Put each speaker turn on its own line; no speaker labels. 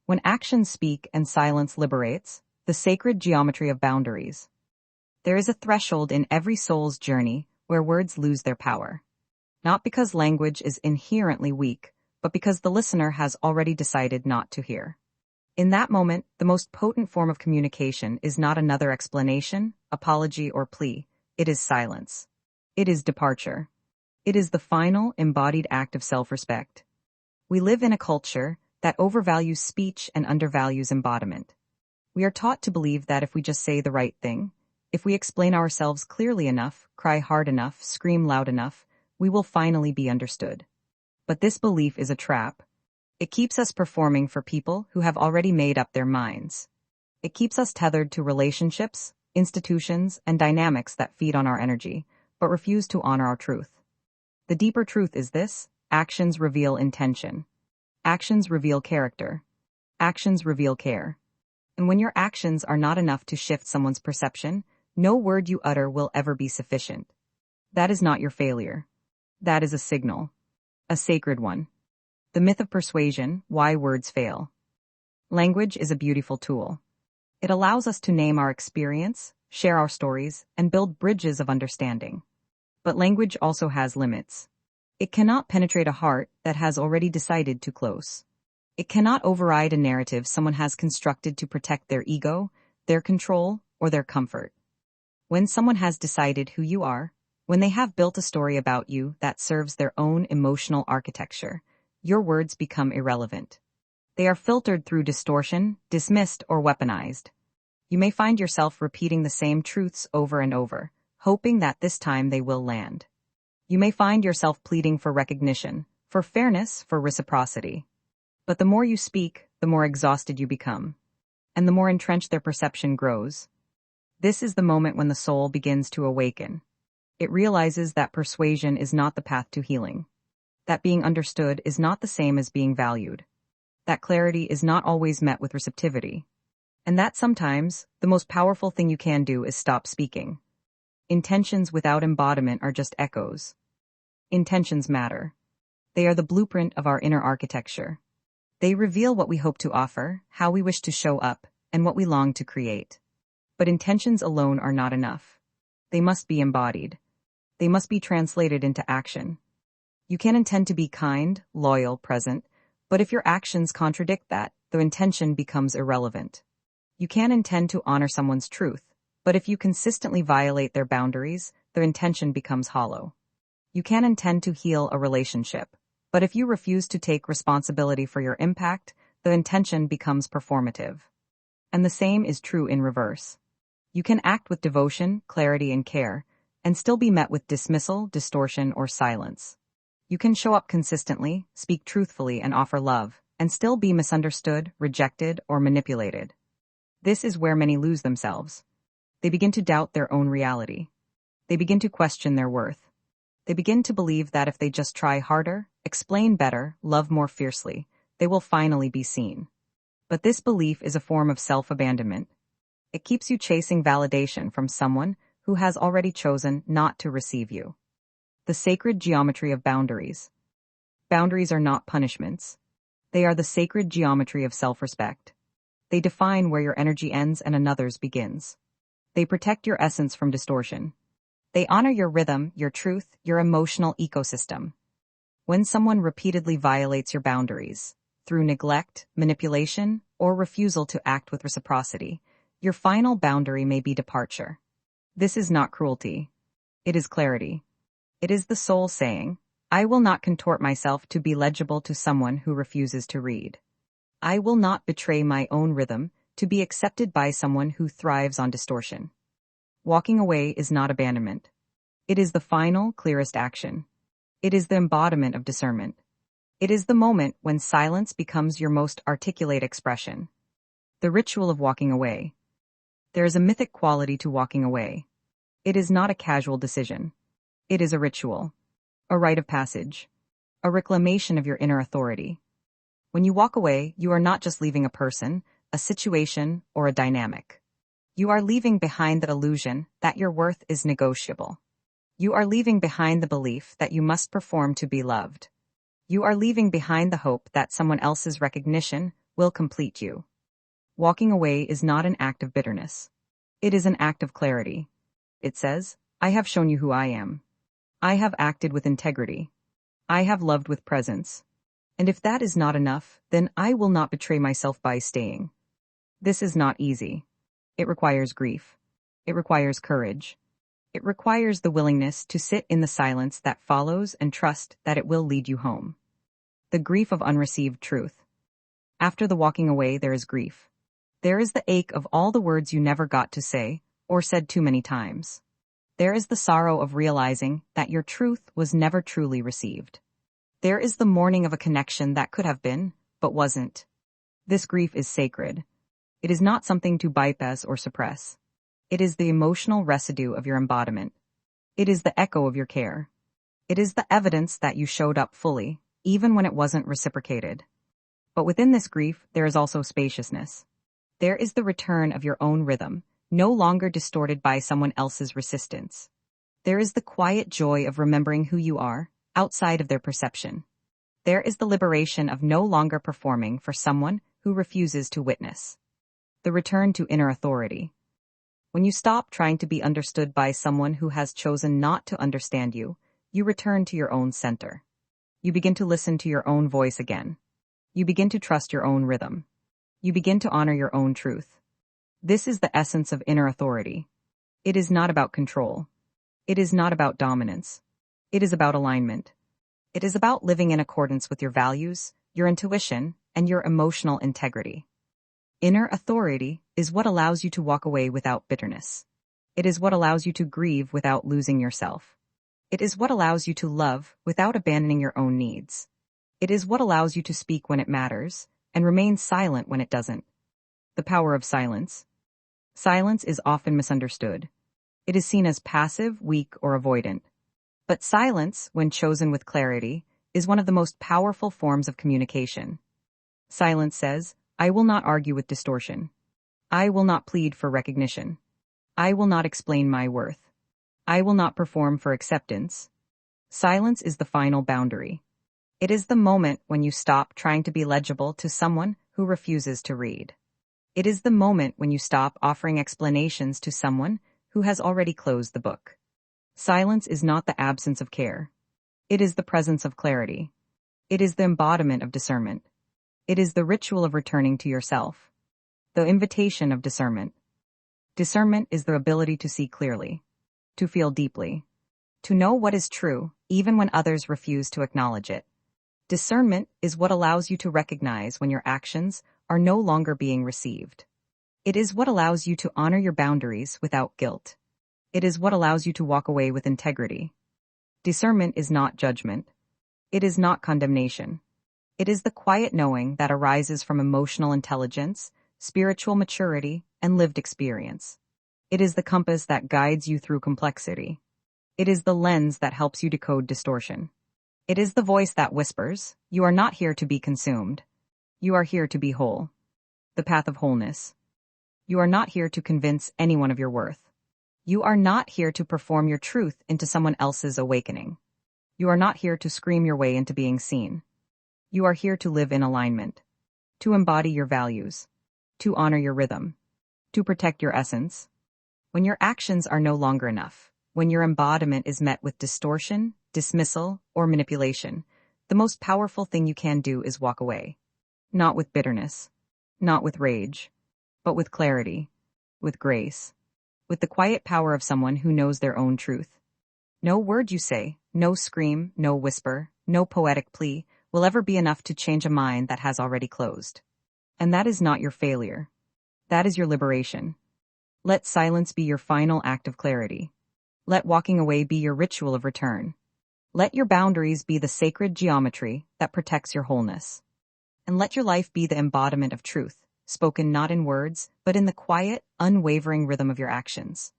When actions speak and silence liberates, the sacred geometry of boundaries. There is a threshold in every soul's journey where words lose their power. Not because language is inherently weak, but because the listener has already decided not to hear. In that moment, the most potent form of communication is not another explanation, apology, or plea. It is silence. It is departure. It is the final, embodied act of self-respect. We live in a culture that overvalues speech and undervalues embodiment. We are taught to believe that if we just say the right thing, if we explain ourselves clearly enough, cry hard enough, scream loud enough, we will finally be understood. But this belief is a trap. It keeps us performing for people who have already made up their minds. It keeps us tethered to relationships, institutions, and dynamics that feed on our energy, but refuse to honor our truth. The deeper truth is this: actions reveal intention. Actions reveal character. Actions reveal care. And when your actions are not enough to shift someone's perception, no word you utter will ever be sufficient. That is not your failure. That is a signal. A sacred one. The myth of persuasion: why words fail. Language is a beautiful tool. It allows us to name our experience, share our stories, and build bridges of understanding. But language also has limits. It cannot penetrate a heart that has already decided to close. It cannot override a narrative someone has constructed to protect their ego, their control, or their comfort. When someone has decided who you are, when they have built a story about you that serves their own emotional architecture, your words become irrelevant. They are filtered through distortion, dismissed, or weaponized. You may find yourself repeating the same truths over and over, hoping that this time they will land. You may find yourself pleading for recognition, for fairness, for reciprocity. But the more you speak, the more exhausted you become, and the more entrenched their perception grows. This is the moment when the soul begins to awaken. It realizes that persuasion is not the path to healing, that being understood is not the same as being valued, that clarity is not always met with receptivity, and that sometimes the most powerful thing you can do is stop speaking. Intentions without embodiment are just echoes. Intentions matter. They are the blueprint of our inner architecture. They reveal what we hope to offer, how we wish to show up, and what we long to create. But intentions alone are not enough. They must be embodied. They must be translated into action. You can intend to be kind, loyal, present, but if your actions contradict that, the intention becomes irrelevant. You can intend to honor someone's truth, but if you consistently violate their boundaries, their intention becomes hollow. You can intend to heal a relationship, but if you refuse to take responsibility for your impact, the intention becomes performative. And the same is true in reverse. You can act with devotion, clarity, and care, and still be met with dismissal, distortion, or silence. You can show up consistently, speak truthfully, and offer love, and still be misunderstood, rejected, or manipulated. This is where many lose themselves. They begin to doubt their own reality. They begin to question their worth. They begin to believe that if they just try harder, explain better, love more fiercely, they will finally be seen. But this belief is a form of self-abandonment. It keeps you chasing validation from someone who has already chosen not to receive you. The sacred geometry of boundaries. Boundaries are not punishments. They are the sacred geometry of self-respect. They define where your energy ends and another's begins. They protect your essence from distortion. They honor your rhythm, your truth, your emotional ecosystem. When someone repeatedly violates your boundaries, through neglect, manipulation, or refusal to act with reciprocity, your final boundary may be departure. This is not cruelty. It is clarity. It is the soul saying, I will not contort myself to be legible to someone who refuses to read. I will not betray my own rhythm to be accepted by someone who thrives on distortion. Walking away is not abandonment. It is the final, clearest action. It is the embodiment of discernment. It is the moment when silence becomes your most articulate expression. The ritual of walking away. There is a mythic quality to walking away. It is not a casual decision. It is a ritual, a rite of passage, a reclamation of your inner authority. When you walk away, you are not just leaving a person, a situation, or a dynamic. You are leaving behind the illusion that your worth is negotiable. You are leaving behind the belief that you must perform to be loved. You are leaving behind the hope that someone else's recognition will complete you. Walking away is not an act of bitterness. It is an act of clarity. It says, I have shown you who I am. I have acted with integrity. I have loved with presence. And if that is not enough, then I will not betray myself by staying. This is not easy. It requires grief. It requires courage. It requires the willingness to sit in the silence that follows and trust that it will lead you home. The grief of unreceived truth. After the walking away, there is grief. There is the ache of all the words you never got to say, or said too many times. There is the sorrow of realizing that your truth was never truly received. There is the mourning of a connection that could have been, but wasn't. This grief is sacred. It is not something to bypass or suppress. It is the emotional residue of your embodiment. It is the echo of your care. It is the evidence that you showed up fully, even when it wasn't reciprocated. But within this grief, there is also spaciousness. There is the return of your own rhythm, no longer distorted by someone else's resistance. There is the quiet joy of remembering who you are, outside of their perception. There is the liberation of no longer performing for someone who refuses to witness. The return to inner authority. When you stop trying to be understood by someone who has chosen not to understand you, you return to your own center. You begin to listen to your own voice again. You begin to trust your own rhythm. You begin to honor your own truth. This is the essence of inner authority. It is not about control. It is not about dominance. It is about alignment. It is about living in accordance with your values, your intuition, and your emotional integrity. Inner authority is what allows you to walk away without bitterness. It is what allows you to grieve without losing yourself. It is what allows you to love without abandoning your own needs. It is what allows you to speak when it matters and remain silent when it doesn't. The power of silence. Silence is often misunderstood. It is seen as passive, weak, or avoidant. But silence, when chosen with clarity, is one of the most powerful forms of communication. Silence says, I will not argue with distortion. I will not plead for recognition. I will not explain my worth. I will not perform for acceptance. Silence is the final boundary. It is the moment when you stop trying to be legible to someone who refuses to read. It is the moment when you stop offering explanations to someone who has already closed the book. Silence is not the absence of care. It is the presence of clarity. It is the embodiment of discernment. It is the ritual of returning to yourself. The invitation of discernment. Discernment is the ability to see clearly, to feel deeply, to know what is true, even when others refuse to acknowledge it. Discernment is what allows you to recognize when your actions are no longer being received. It is what allows you to honor your boundaries without guilt. It is what allows you to walk away with integrity. Discernment is not judgment. It is not condemnation. It is the quiet knowing that arises from emotional intelligence, spiritual maturity, and lived experience. It is the compass that guides you through complexity. It is the lens that helps you decode distortion. It is the voice that whispers, you are not here to be consumed. You are here to be whole. The path of wholeness. You are not here to convince anyone of your worth. You are not here to perform your truth into someone else's awakening. You are not here to scream your way into being seen. You are here to live in alignment, to embody your values, to honor your rhythm, to protect your essence. When your actions are no longer enough, when your embodiment is met with distortion, dismissal, or manipulation, the most powerful thing you can do is walk away. Not with bitterness, not with rage, but with clarity, with grace, with the quiet power of someone who knows their own truth. No word you say, no scream, no whisper, no poetic plea will ever be enough to change a mind that has already closed. And that is not your failure. That is your liberation. Let silence be your final act of clarity. Let walking away be your ritual of return. Let your boundaries be the sacred geometry that protects your wholeness. And let your life be the embodiment of truth, spoken not in words, but in the quiet, unwavering rhythm of your actions.